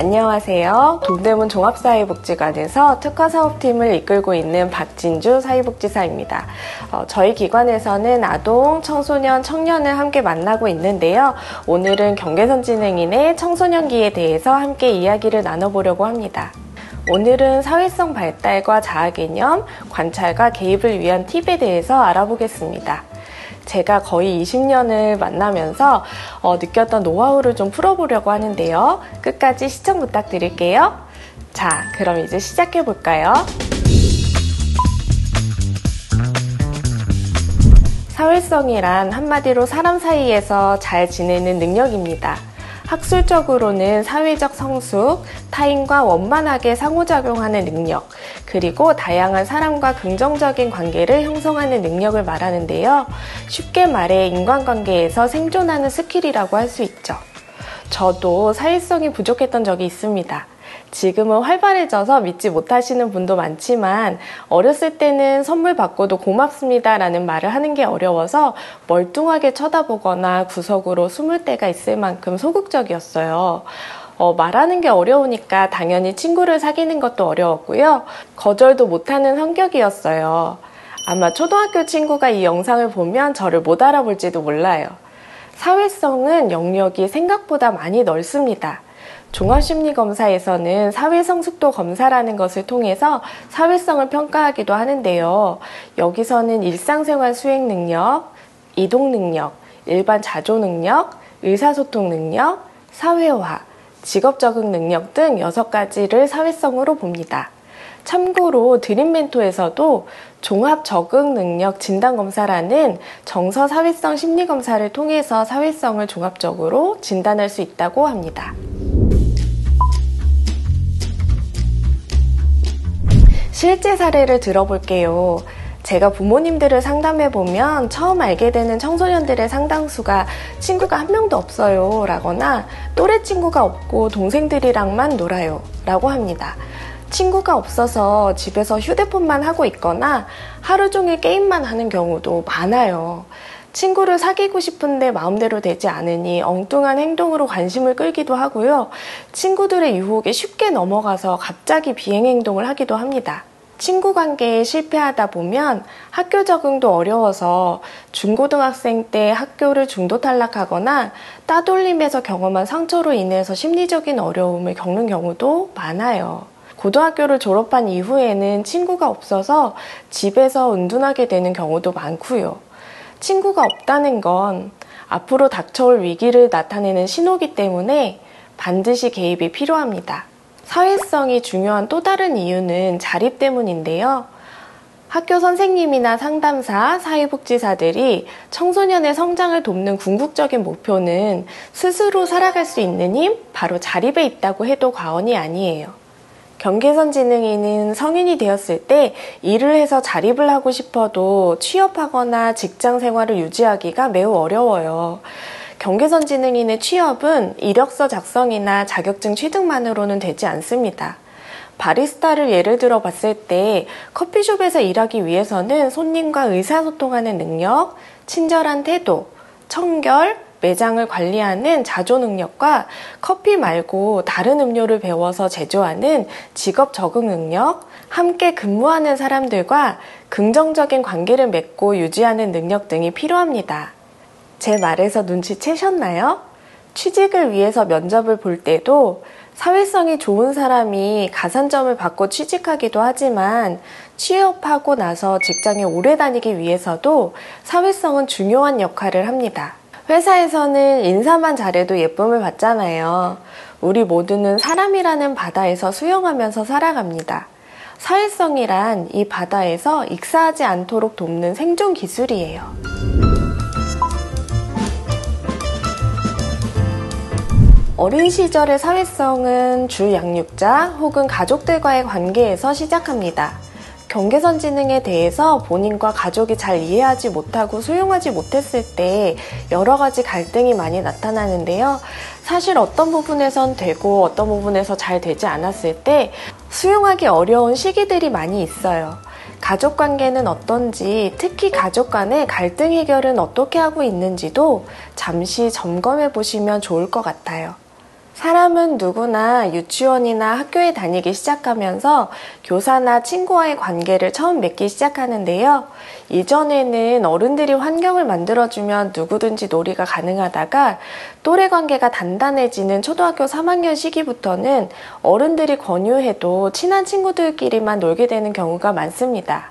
안녕하세요. 동대문 종합사회복지관에서 특화사업팀을 이끌고 있는 박진주 사회복지사입니다. 저희 기관에서는 아동, 청소년, 청년을 함께 만나고 있는데요. 오늘은 경계선진흥인의 청소년기에 대해서 함께 이야기를 나눠보려고 합니다. 오늘은 사회성 발달과 자아개념, 관찰과 개입을 위한 팁에 대해서 알아보겠습니다. 제가 거의 20년을 만나면서 느꼈던 노하우를 좀 풀어보려고 하는데요. 끝까지 시청 부탁드릴게요. 자, 그럼 이제 시작해볼까요? 사회성이란 한마디로 사람 사이에서 잘 지내는 능력입니다. 학술적으로는 사회적 성숙, 타인과 원만하게 상호작용하는 능력, 그리고 다양한 사람과 긍정적인 관계를 형성하는 능력을 말하는데요. 쉽게 말해 인간관계에서 생존하는 스킬이라고 할 수 있죠. 저도 사회성이 부족했던 적이 있습니다. 지금은 활발해져서 믿지 못하시는 분도 많지만 어렸을 때는 선물 받고도 고맙습니다 라는 말을 하는 게 어려워서 멀뚱하게 쳐다보거나 구석으로 숨을 때가 있을 만큼 소극적이었어요. 말하는 게 어려우니까 당연히 친구를 사귀는 것도 어려웠고요. 거절도 못하는 성격이었어요. 아마 초등학교 친구가 이 영상을 보면 저를 못 알아볼지도 몰라요. 사회성은 영역이 생각보다 많이 넓습니다. 종합심리검사에서는 사회성숙도 검사라는 것을 통해서 사회성을 평가하기도 하는데요. 여기서는 일상생활 수행 능력, 이동 능력, 일반 자조 능력, 의사소통 능력, 사회화, 직업 적응 능력 등 6가지를 사회성으로 봅니다. 참고로 드림멘토에서도 종합 적응 능력 진단검사라는 정서 사회성 심리검사를 통해서 사회성을 종합적으로 진단할 수 있다고 합니다. 실제 사례를 들어볼게요. 제가 부모님들을 상담해보면 처음 알게 되는 청소년들의 상당수가 친구가 한 명도 없어요 라거나 또래 친구가 없고 동생들이랑만 놀아요 라고 합니다. 친구가 없어서 집에서 휴대폰만 하고 있거나 하루 종일 게임만 하는 경우도 많아요. 친구를 사귀고 싶은데 마음대로 되지 않으니 엉뚱한 행동으로 관심을 끌기도 하고요. 친구들의 유혹에 쉽게 넘어가서 갑자기 비행행동을 하기도 합니다. 친구 관계에 실패하다 보면 학교 적응도 어려워서 중고등학생 때 학교를 중도 탈락하거나 따돌림에서 경험한 상처로 인해서 심리적인 어려움을 겪는 경우도 많아요. 고등학교를 졸업한 이후에는 친구가 없어서 집에서 은둔하게 되는 경우도 많고요. 친구가 없다는 건 앞으로 닥쳐올 위기를 나타내는 신호이기 때문에 반드시 개입이 필요합니다. 사회성이 중요한 또 다른 이유는 자립 때문인데요. 학교 선생님이나 상담사, 사회복지사들이 청소년의 성장을 돕는 궁극적인 목표는 스스로 살아갈 수 있는 힘, 바로 자립에 있다고 해도 과언이 아니에요. 경계선진흥인은 성인이 되었을 때 일을 해서 자립을 하고 싶어도 취업하거나 직장 생활을 유지하기가 매우 어려워요. 경계선진흥인의 취업은 이력서 작성이나 자격증 취득만으로는 되지 않습니다. 바리스타를 예를 들어 봤을 때 커피숍에서 일하기 위해서는 손님과 의사소통하는 능력, 친절한 태도, 청결, 매장을 관리하는 자조 능력과 커피 말고 다른 음료를 배워서 제조하는 직업 적응 능력, 함께 근무하는 사람들과 긍정적인 관계를 맺고 유지하는 능력 등이 필요합니다. 제 말에서 눈치채셨나요? 취직을 위해서 면접을 볼 때도 사회성이 좋은 사람이 가산점을 받고 취직하기도 하지만 취업하고 나서 직장에 오래 다니기 위해서도 사회성은 중요한 역할을 합니다. 회사에서는 인사만 잘해도 예쁨을 받잖아요. 우리 모두는 사람이라는 바다에서 수영하면서 살아갑니다. 사회성이란 이 바다에서 익사하지 않도록 돕는 생존 기술이에요. 어린 시절의 사회성은 주 양육자 혹은 가족들과의 관계에서 시작합니다. 경계선진흥에 대해서 본인과 가족이 잘 이해하지 못하고 수용하지 못했을 때 여러 가지 갈등이 많이 나타나는데요. 사실 어떤 부분에선 되고 어떤 부분에서 잘 되지 않았을 때 수용하기 어려운 시기들이 많이 있어요. 가족 관계는 어떤지, 특히 가족 간의 갈등 해결은 어떻게 하고 있는지도 잠시 점검해 보시면 좋을 것 같아요. 사람은 누구나 유치원이나 학교에 다니기 시작하면서 교사나 친구와의 관계를 처음 맺기 시작하는데요. 이전에는 어른들이 환경을 만들어주면 누구든지 놀이가 가능하다가 또래 관계가 단단해지는 초등학교 3학년 시기부터는 어른들이 권유해도 친한 친구들끼리만 놀게 되는 경우가 많습니다.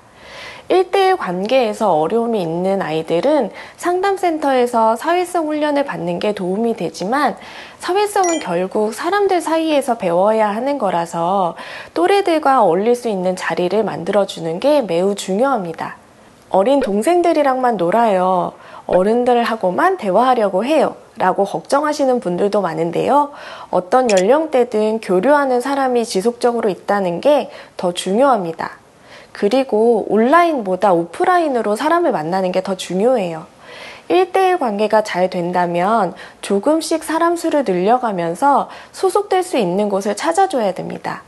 1대1 관계에서 어려움이 있는 아이들은 상담센터에서 사회성 훈련을 받는 게 도움이 되지만 사회성은 결국 사람들 사이에서 배워야 하는 거라서 또래들과 어울릴 수 있는 자리를 만들어주는 게 매우 중요합니다. 어린 동생들이랑만 놀아요. 어른들하고만 대화하려고 해요. 라고 걱정하시는 분들도 많은데요. 어떤 연령대든 교류하는 사람이 지속적으로 있다는 게 더 중요합니다. 그리고 온라인보다 오프라인으로 사람을 만나는 게 더 중요해요. 1대1 관계가 잘 된다면 조금씩 사람 수를 늘려가면서 소속될 수 있는 곳을 찾아줘야 됩니다.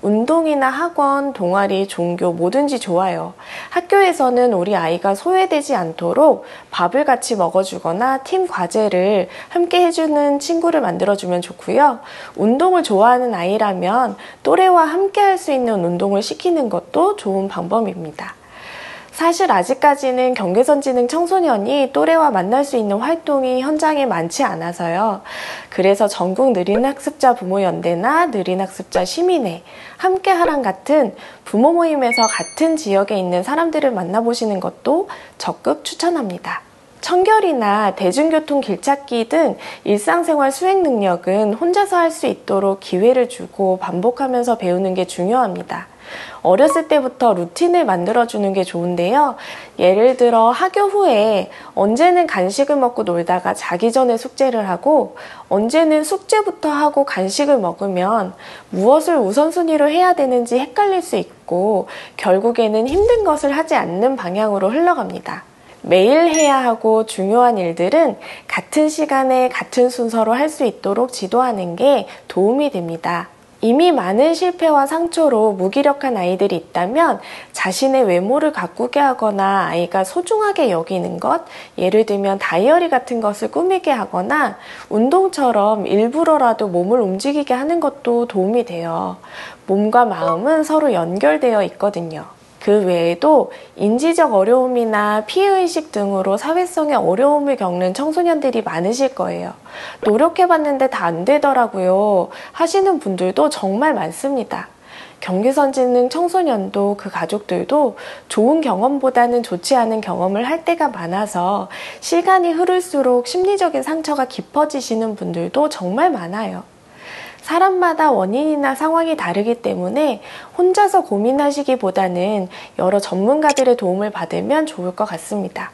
운동이나 학원, 동아리, 종교 뭐든지 좋아요. 학교에서는 우리 아이가 소외되지 않도록 밥을 같이 먹어주거나 팀 과제를 함께 해주는 친구를 만들어주면 좋고요. 운동을 좋아하는 아이라면 또래와 함께 할 수 있는 운동을 시키는 것도 좋은 방법입니다. 사실 아직까지는 경계선지능 청소년이 또래와 만날 수 있는 활동이 현장에 많지 않아서요. 그래서 전국 느린학습자 부모연대나 느린학습자 시민회, 함께하랑 같은 부모 모임에서 같은 지역에 있는 사람들을 만나보시는 것도 적극 추천합니다. 청결이나 대중교통 길찾기 등 일상생활 수행 능력은 혼자서 할 수 있도록 기회를 주고 반복하면서 배우는 게 중요합니다. 어렸을 때부터 루틴을 만들어주는 게 좋은데요. 예를 들어 학교 후에 언제는 간식을 먹고 놀다가 자기 전에 숙제를 하고 언제는 숙제부터 하고 간식을 먹으면 무엇을 우선순위로 해야 되는지 헷갈릴 수 있고 결국에는 힘든 것을 하지 않는 방향으로 흘러갑니다. 매일 해야 하고 중요한 일들은 같은 시간에 같은 순서로 할 수 있도록 지도하는 게 도움이 됩니다. 이미 많은 실패와 상처로 무기력한 아이들이 있다면 자신의 외모를 가꾸게 하거나 아이가 소중하게 여기는 것, 예를 들면 다이어리 같은 것을 꾸미게 하거나 운동처럼 일부러라도 몸을 움직이게 하는 것도 도움이 돼요. 몸과 마음은 서로 연결되어 있거든요. 그 외에도 인지적 어려움이나 피해의식 등으로 사회성의 어려움을 겪는 청소년들이 많으실 거예요. 노력해봤는데 다 안 되더라고요 하시는 분들도 정말 많습니다. 경계선지능 청소년도 그 가족들도 좋은 경험보다는 좋지 않은 경험을 할 때가 많아서 시간이 흐를수록 심리적인 상처가 깊어지시는 분들도 정말 많아요. 사람마다 원인이나 상황이 다르기 때문에 혼자서 고민하시기보다는 여러 전문가들의 도움을 받으면 좋을 것 같습니다.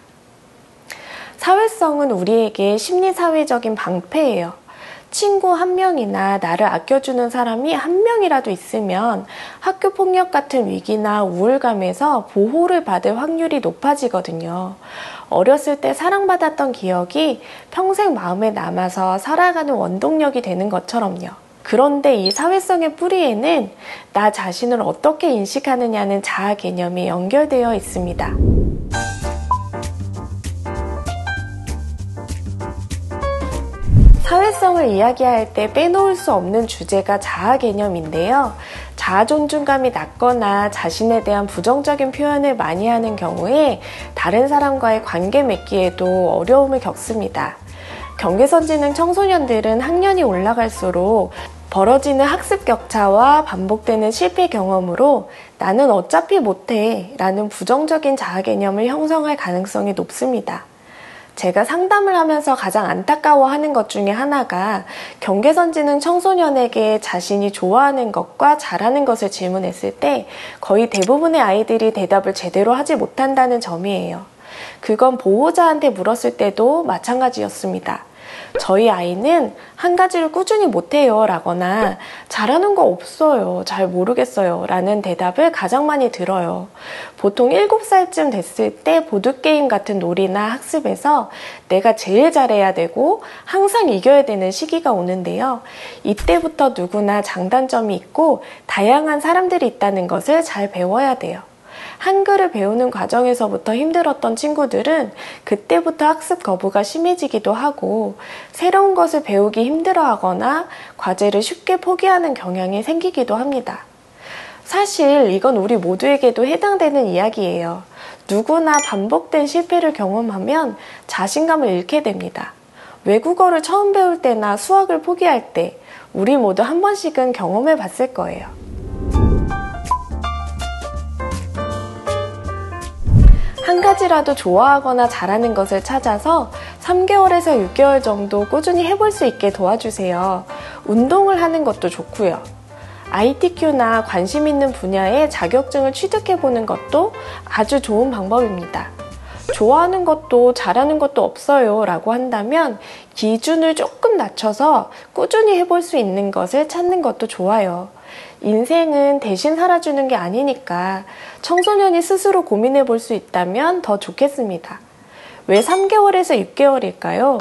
사회성은 우리에게 심리사회적인 방패예요. 친구 한 명이나 나를 아껴주는 사람이 한 명이라도 있으면 학교 폭력 같은 위기나 우울감에서 보호를 받을 확률이 높아지거든요. 어렸을 때 사랑받았던 기억이 평생 마음에 남아서 살아가는 원동력이 되는 것처럼요. 그런데 이 사회성의 뿌리에는 나 자신을 어떻게 인식하느냐는 자아 개념이 연결되어 있습니다. 사회성을 이야기할 때 빼놓을 수 없는 주제가 자아 개념인데요. 자아 존중감이 낮거나 자신에 대한 부정적인 표현을 많이 하는 경우에 다른 사람과의 관계 맺기에도 어려움을 겪습니다. 경계선지능 청소년들은 학년이 올라갈수록 벌어지는 학습 격차와 반복되는 실패 경험으로 나는 어차피 못해 라는 부정적인 자아 개념을 형성할 가능성이 높습니다. 제가 상담을 하면서 가장 안타까워하는 것 중에 하나가 경계선지능 청소년에게 자신이 좋아하는 것과 잘하는 것을 질문했을 때 거의 대부분의 아이들이 대답을 제대로 하지 못한다는 점이에요. 그건 보호자한테 물었을 때도 마찬가지였습니다. 저희 아이는 한 가지를 꾸준히 못해요 라거나 잘하는 거 없어요, 잘 모르겠어요 라는 대답을 가장 많이 들어요. 보통 7살쯤 됐을 때 보드게임 같은 놀이나 학습에서 내가 제일 잘해야 되고 항상 이겨야 되는 시기가 오는데요. 이때부터 누구나 장단점이 있고 다양한 사람들이 있다는 것을 잘 배워야 돼요. 한글을 배우는 과정에서부터 힘들었던 친구들은 그때부터 학습 거부가 심해지기도 하고 새로운 것을 배우기 힘들어하거나 과제를 쉽게 포기하는 경향이 생기기도 합니다. 사실 이건 우리 모두에게도 해당되는 이야기예요. 누구나 반복된 실패를 경험하면 자신감을 잃게 됩니다. 외국어를 처음 배울 때나 수학을 포기할 때 우리 모두 한 번씩은 경험해 봤을 거예요. 한 가지라도 좋아하거나 잘하는 것을 찾아서 3개월에서 6개월 정도 꾸준히 해볼 수 있게 도와주세요. 운동을 하는 것도 좋고요. ITQ나 관심 있는 분야의 자격증을 취득해보는 것도 아주 좋은 방법입니다. 좋아하는 것도 잘하는 것도 없어요 라고 한다면 기준을 조금 낮춰서 꾸준히 해볼 수 있는 것을 찾는 것도 좋아요. 인생은 대신 살아주는 게 아니니까 청소년이 스스로 고민해 볼 수 있다면 더 좋겠습니다. 왜 3개월에서 6개월일까요?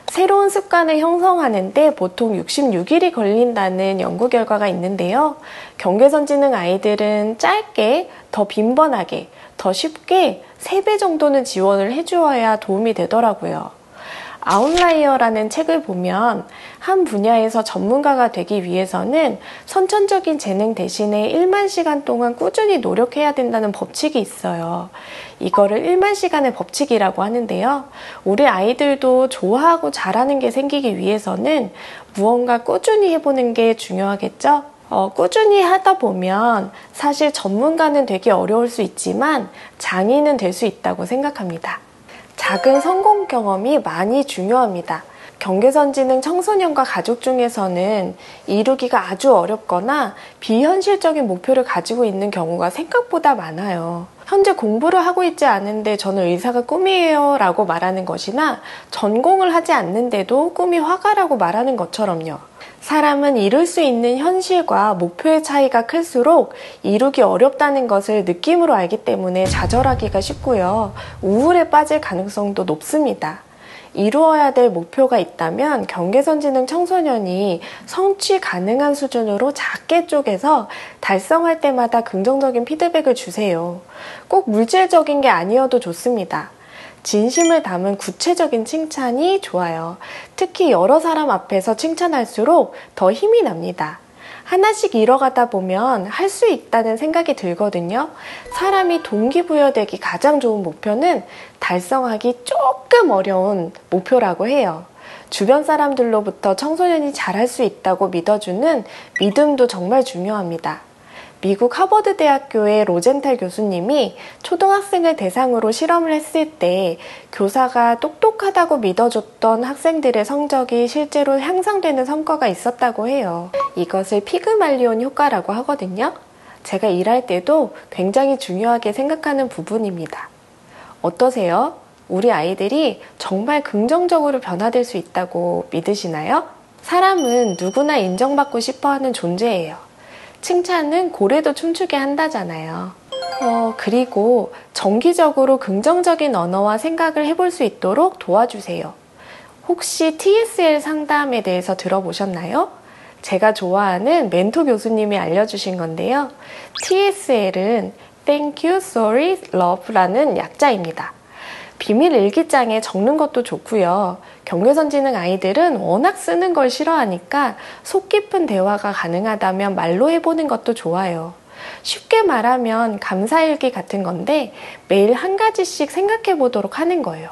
새로운 습관을 형성하는데 보통 66일이 걸린다는 연구 결과가 있는데요. 경계선지능 아이들은 짧게, 더 빈번하게, 더 쉽게 3배 정도는 지원을 해주어야 도움이 되더라고요. 아웃라이어라는 책을 보면 한 분야에서 전문가가 되기 위해서는 선천적인 재능 대신에 1만 시간 동안 꾸준히 노력해야 된다는 법칙이 있어요. 이거를 1만 시간의 법칙이라고 하는데요. 우리 아이들도 좋아하고 잘하는 게 생기기 위해서는 무언가 꾸준히 해보는 게 중요하겠죠? 꾸준히 하다 보면 사실 전문가는 되기 어려울 수 있지만 장인은 될 수 있다고 생각합니다. 작은 성공 경험이 많이 중요합니다. 경계선지능 청소년과 가족 중에서는 이루기가 아주 어렵거나 비현실적인 목표를 가지고 있는 경우가 생각보다 많아요. 현재 공부를 하고 있지 않은데 저는 의사가 꿈이에요 라고 말하는 것이나 전공을 하지 않는데도 꿈이 화가라고 말하는 것처럼요. 사람은 이룰 수 있는 현실과 목표의 차이가 클수록 이루기 어렵다는 것을 느낌으로 알기 때문에 좌절하기가 쉽고요. 우울에 빠질 가능성도 높습니다. 이루어야 될 목표가 있다면 경계선지능 청소년이 성취 가능한 수준으로 작게 쪼개서 달성할 때마다 긍정적인 피드백을 주세요. 꼭 물질적인 게 아니어도 좋습니다. 진심을 담은 구체적인 칭찬이 좋아요. 특히 여러 사람 앞에서 칭찬할수록 더 힘이 납니다. 하나씩 이뤄가다 보면 할 수 있다는 생각이 들거든요. 사람이 동기부여되기 가장 좋은 목표는 달성하기 조금 어려운 목표라고 해요. 주변 사람들로부터 청소년이 잘할 수 있다고 믿어주는 믿음도 정말 중요합니다. 미국 하버드 대학교의 로젠탈 교수님이 초등학생을 대상으로 실험을 했을 때 교사가 똑똑하다고 믿어줬던 학생들의 성적이 실제로 향상되는 성과가 있었다고 해요. 이것을 피그말리온 효과라고 하거든요. 제가 일할 때도 굉장히 중요하게 생각하는 부분입니다. 어떠세요? 우리 아이들이 정말 긍정적으로 변화될 수 있다고 믿으시나요? 사람은 누구나 인정받고 싶어하는 존재예요. 칭찬은 고래도 춤추게 한다잖아요. 그리고 정기적으로 긍정적인 언어와 생각을 해볼 수 있도록 도와주세요. 혹시 TSL 상담에 대해서 들어보셨나요? 제가 좋아하는 멘토 교수님이 알려주신 건데요. TSL은 Thank you, sorry, love라는 약자입니다. 비밀 일기장에 적는 것도 좋고요. 경계선지능 아이들은 워낙 쓰는 걸 싫어하니까 속 깊은 대화가 가능하다면 말로 해보는 것도 좋아요. 쉽게 말하면 감사일기 같은 건데 매일 한 가지씩 생각해 보도록 하는 거예요.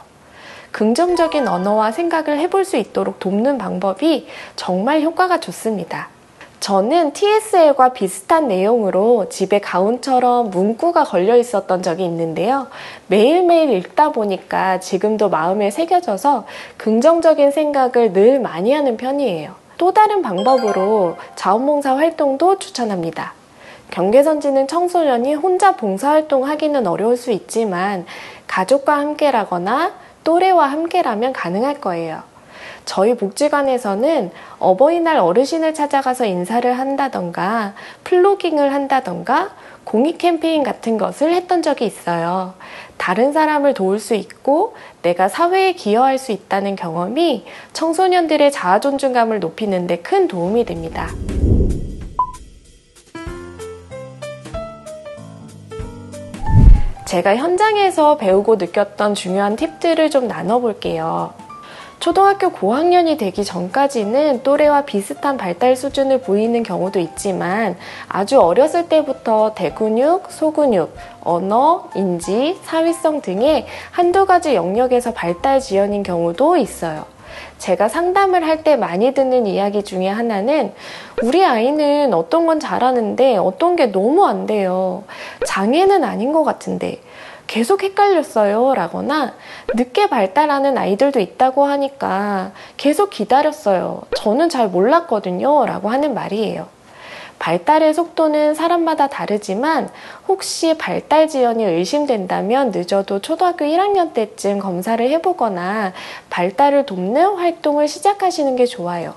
긍정적인 언어와 생각을 해볼 수 있도록 돕는 방법이 정말 효과가 좋습니다. 저는 TSL과 비슷한 내용으로 집에 가훈처럼 문구가 걸려 있었던 적이 있는데요. 매일매일 읽다 보니까 지금도 마음에 새겨져서 긍정적인 생각을 늘 많이 하는 편이에요. 또 다른 방법으로 자원봉사 활동도 추천합니다. 경계선지능 청소년이 혼자 봉사활동하기는 어려울 수 있지만 가족과 함께라거나 또래와 함께라면 가능할 거예요. 저희 복지관에서는 어버이날 어르신을 찾아가서 인사를 한다던가 플로깅을 한다던가 공익 캠페인 같은 것을 했던 적이 있어요. 다른 사람을 도울 수 있고 내가 사회에 기여할 수 있다는 경험이 청소년들의 자아존중감을 높이는 데 큰 도움이 됩니다. 제가 현장에서 배우고 느꼈던 중요한 팁들을 좀 나눠볼게요. 초등학교 고학년이 되기 전까지는 또래와 비슷한 발달 수준을 보이는 경우도 있지만 아주 어렸을 때부터 대근육, 소근육, 언어, 인지, 사회성 등의 한두 가지 영역에서 발달 지연인 경우도 있어요. 제가 상담을 할 때 많이 듣는 이야기 중에 하나는 우리 아이는 어떤 건 잘하는데 어떤 게 너무 안 돼요. 장애는 아닌 것 같은데 계속 헷갈렸어요 라거나 늦게 발달하는 아이들도 있다고 하니까 계속 기다렸어요. 저는 잘 몰랐거든요 라고 하는 말이에요. 발달의 속도는 사람마다 다르지만 혹시 발달 지연이 의심된다면 늦어도 초등학교 1학년 때쯤 검사를 해보거나 발달을 돕는 활동을 시작하시는 게 좋아요.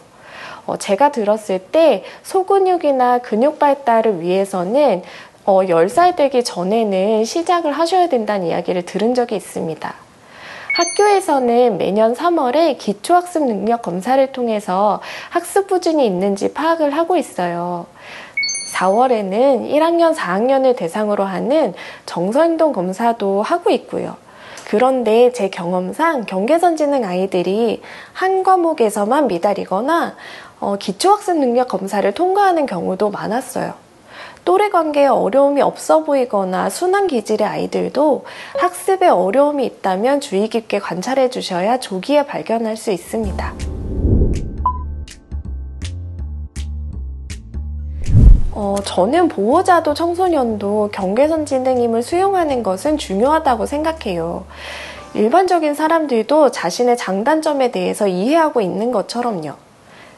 제가 들었을 때 소근육이나 근육 발달을 위해서는 10살 되기 전에는 시작을 하셔야 된다는 이야기를 들은 적이 있습니다. 학교에서는 매년 3월에 기초학습 능력 검사를 통해서 학습 부진이 있는지 파악을 하고 있어요. 4월에는 1학년, 4학년을 대상으로 하는 정서행동 검사도 하고 있고요. 그런데 제 경험상 경계선지능 아이들이 한 과목에서만 미달이거나 기초학습 능력 검사를 통과하는 경우도 많았어요. 또래 관계에 어려움이 없어 보이거나 순한 기질의 아이들도 학습에 어려움이 있다면 주의 깊게 관찰해 주셔야 조기에 발견할 수 있습니다. 저는 보호자도 청소년도 경계선지능임을 수용하는 것은 중요하다고 생각해요. 일반적인 사람들도 자신의 장단점에 대해서 이해하고 있는 것처럼요.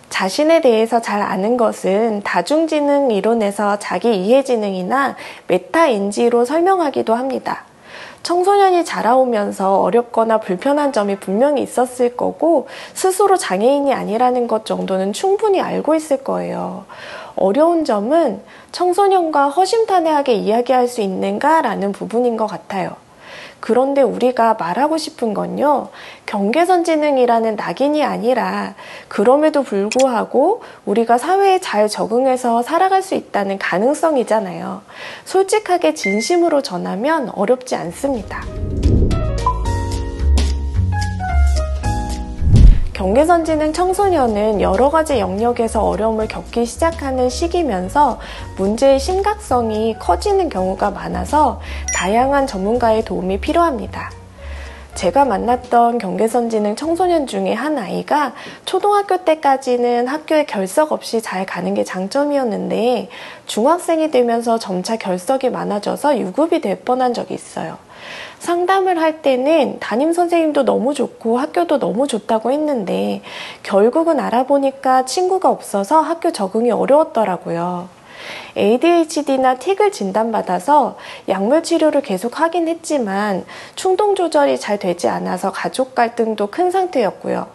자신에 대해서 잘 아는 것은 다중지능 이론에서 자기이해지능이나 메타인지로 설명하기도 합니다. 청소년이 자라오면서 어렵거나 불편한 점이 분명히 있었을 거고 스스로 장애인이 아니라는 것 정도는 충분히 알고 있을 거예요. 어려운 점은 청소년과 허심탄회하게 이야기할 수 있는가라는 부분인 것 같아요. 그런데 우리가 말하고 싶은 건요, 경계선지능이라는 낙인이 아니라 그럼에도 불구하고 우리가 사회에 잘 적응해서 살아갈 수 있다는 가능성이잖아요. 솔직하게 진심으로 전하면 어렵지 않습니다. 경계선지능 청소년은 여러 가지 영역에서 어려움을 겪기 시작하는 시기면서 문제의 심각성이 커지는 경우가 많아서 다양한 전문가의 도움이 필요합니다. 제가 만났던 경계선지능 청소년 중에 한 아이가 초등학교 때까지는 학교에 결석 없이 잘 가는 게 장점이었는데 중학생이 되면서 점차 결석이 많아져서 유급이 될 뻔한 적이 있어요. 상담을 할 때는 담임선생님도 너무 좋고 학교도 너무 좋다고 했는데 결국은 알아보니까 친구가 없어서 학교 적응이 어려웠더라고요. ADHD나 틱을 진단받아서 약물 치료를 계속 하긴 했지만 충동 조절이 잘 되지 않아서 가족 갈등도 큰 상태였고요.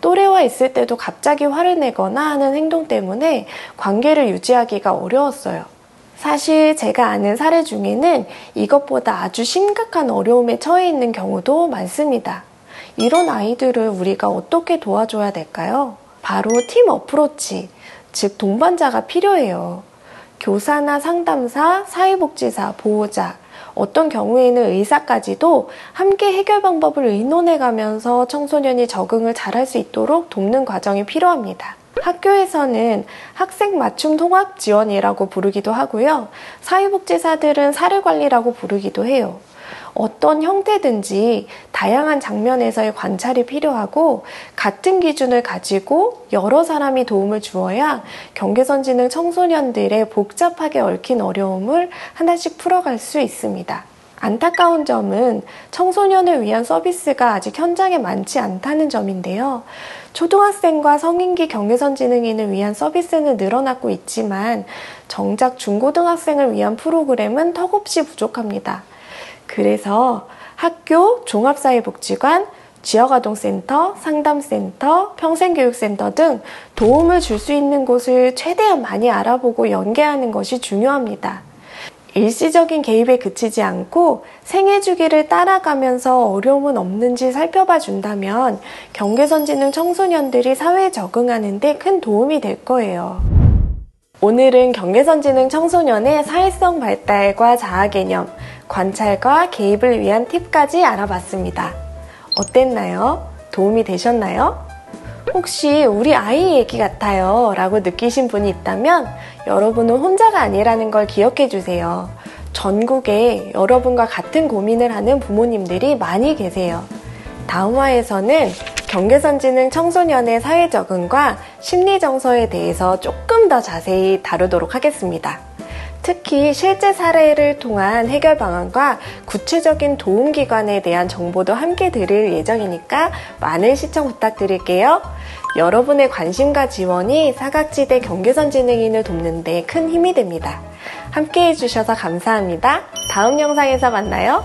또래와 있을 때도 갑자기 화를 내거나 하는 행동 때문에 관계를 유지하기가 어려웠어요. 사실 제가 아는 사례 중에는 이것보다 아주 심각한 어려움에 처해 있는 경우도 많습니다. 이런 아이들을 우리가 어떻게 도와줘야 될까요? 바로 팀 어프로치, 즉 동반자가 필요해요. 교사나 상담사, 사회복지사, 보호자, 어떤 경우에는 의사까지도 함께 해결 방법을 의논해가면서 청소년이 적응을 잘할 수 있도록 돕는 과정이 필요합니다. 학교에서는 학생 맞춤 통합 지원이라고 부르기도 하고요. 사회복지사들은 사례관리라고 부르기도 해요. 어떤 형태든지 다양한 장면에서의 관찰이 필요하고 같은 기준을 가지고 여러 사람이 도움을 주어야 경계선지능 청소년들의 복잡하게 얽힌 어려움을 하나씩 풀어갈 수 있습니다. 안타까운 점은 청소년을 위한 서비스가 아직 현장에 많지 않다는 점인데요. 초등학생과 성인기 경계선지능인을 위한 서비스는 늘어나고 있지만 정작 중고등학생을 위한 프로그램은 턱없이 부족합니다. 그래서 학교, 종합사회복지관, 지역아동센터, 상담센터, 평생교육센터 등 도움을 줄 수 있는 곳을 최대한 많이 알아보고 연계하는 것이 중요합니다. 일시적인 개입에 그치지 않고 생애 주기를 따라가면서 어려움은 없는지 살펴봐 준다면 경계선지능 청소년들이 사회에 적응하는 데 큰 도움이 될 거예요. 오늘은 경계선지능 청소년의 사회성 발달과 자아 개념, 관찰과 개입을 위한 팁까지 알아봤습니다. 어땠나요? 도움이 되셨나요? 혹시 우리 아이 얘기 같아요 라고 느끼신 분이 있다면 여러분은 혼자가 아니라는 걸 기억해 주세요. 전국에 여러분과 같은 고민을 하는 부모님들이 많이 계세요. 다음 화에서는 경계선지능 청소년의 사회 적응과 심리 정서에 대해서 조금 더 자세히 다루도록 하겠습니다. 특히 실제 사례를 통한 해결 방안과 구체적인 도움기관에 대한 정보도 함께 드릴 예정이니까 많은 시청 부탁드릴게요. 여러분의 관심과 지원이 사각지대 경계선지능인을 돕는 데 큰 힘이 됩니다. 함께 해주셔서 감사합니다. 다음 영상에서 만나요.